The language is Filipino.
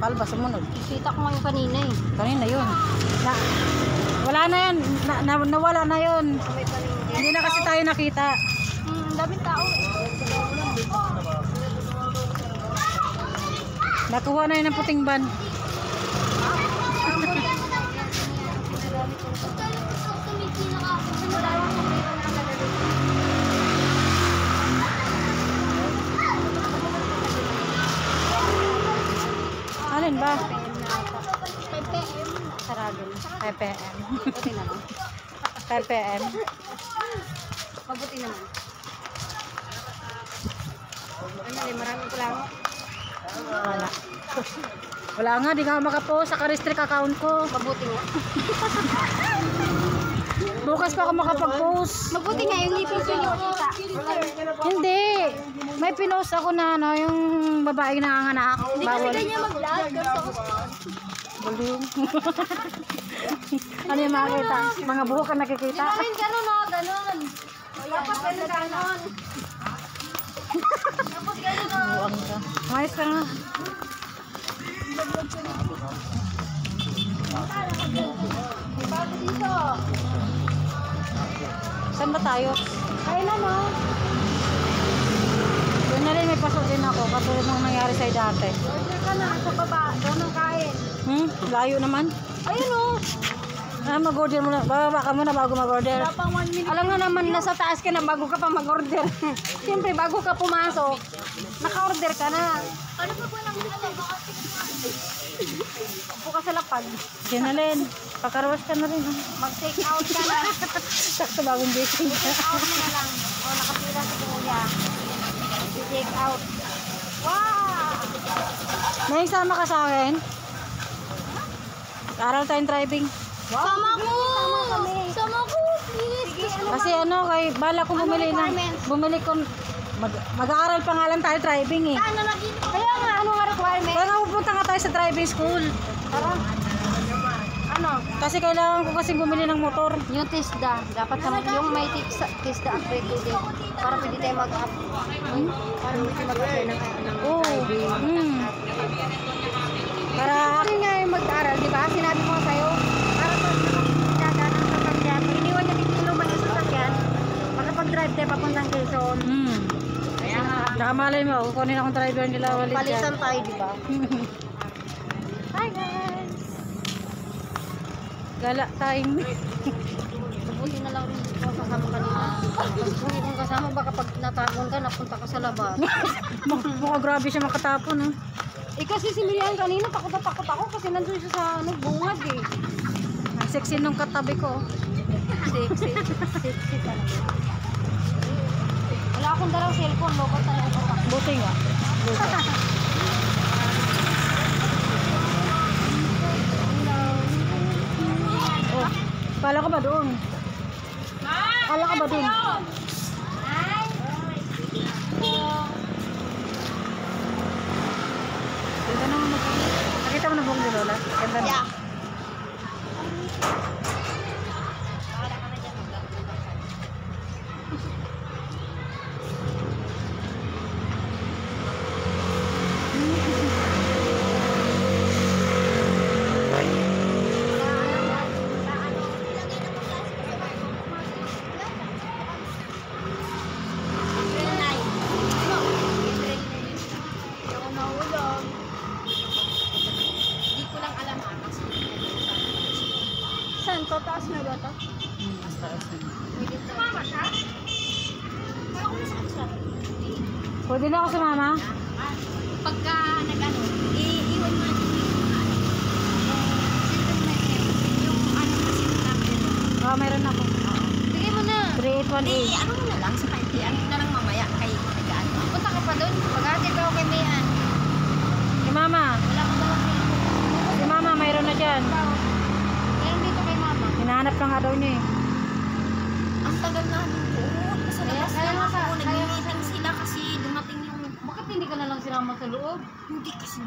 Palba, sumunod. Kita ko ngayon kanina eh. Kanina yun. Wala na yan. Nawala na yun. May paningin. Hindi na kasi tayo nakita. Ang daming tao eh. Nakuha na yun ng puting ban. Alin ba? Sarado na. PPM. Mabuti naman. PPM. Mabuti naman. Ano eh, maraming kulango. Wala. Wala nga, di nga ako makapost sa ka-restrict account ko. Mabuti nga. Bukas pa ako makapag-post. Mabuti nga yung lipis yung kita. Hindi. May pinost ako na ano, yung babae na nanganak. Hindi kasi ganyan mag-vlog. Buling. Ano yung makikita? Mga buhok ang nakikita. Gawin gano'n o, gano'n. Dapat gano'n. Tapos gano'n o. Buwang ka. Mayos ka nga. May bago dito. Saan ba tayo? Kaya na no. Doon na rin may pasok din ako. Katulad nung nangyari sa'yo dati. Order ka na sa baba. Doon ang kain. Layo naman. Ayun o. Mag-order muna. Bababa ka muna bago mag-order. Wala pang 1 minute. Alam nga naman, nasa taas ka na bago ka pa mag-order. Siyempre, bago ka pumasok, naka-order ka na. Ano pa ba lang upo ka sa lapag. Sinalin. Pakarwas ka na rin. Mag-take out ka na. Sakto bagong gising. Take out mo na lang. O, nakapila sa kuya. Take out. Wow! May sama ka sa akin? Aral tayong driving. Wow. Sama ko! Sama ko, please! Sige, Kasi ano, kay bala ko bumili ng mag-aaral pa nga lang tayo driving eh. Ano lagi? Kaya nga, ano nga requirement? Kaya nga pupunta nga tayo sa driving school. Tara. Ano? Kasi kailangan ko kasi bumili ng motor. Yung TISDA. Dapat yung may TISDA accredited. Para pwede tayo mag-up. Para pwede mag-apply ng driving. Para Kasi nga yung mag-aaral, di ba? Sinabi ko sa'yo, para pag nakapagdadaan ng sasakyan, pag iniwan niya dito luman yung sasakyan, makapag-drive tayo papuntang Quezon. Kaya nga. Nakamalay mo, kukunin akong driver nila walit dyan. Palisan tayo, di ba? Hi guys! Gala time. Mabuti na lang rin kung kasama kanina. Kasi kung hindi kong kasama, baka pag natapon ka, napunta ka sa labas. Mukhang grabe siya makatapon eh. Eh kasi si Miriam kanina, takot na takot ako kasi nandun siya sa bungad eh. Ang sexy nung katabi ko. Sexy talaga. Wala akong dalang cellphone, local talaga ako. Buti nga. Buti. Oh, kala ka ba doon? Kala ka ba doon? Ganda naman mo. Nakita mo na buong Lola? Ganda na. Yeah. Saan to? Taas na ba to? Mama siya? Parang kung nasa siya. Pwede na ako sumama? Pagka nag-ano, iiwan mo natin yung ano kasi natin. Oo, mayroon ako. Bigay mo na. 3818. Ano mo na lang sa kanya. Ano na lang mamaya kay Magaan. Punta ka pa doon. Mag-ate ka kay Mayan. Si Mama. Wala kang dalang Si Mama, mayroon na dyan. Meron dito kay Mama. Hinahanap ka nga daw niya eh. Ang tagal na dito. Sa labas Kaya na nga ako. ka- Nag-meeting sila kasi dumating yung... Bakit hindi ka na lang sinama sa loob? Hindi kasi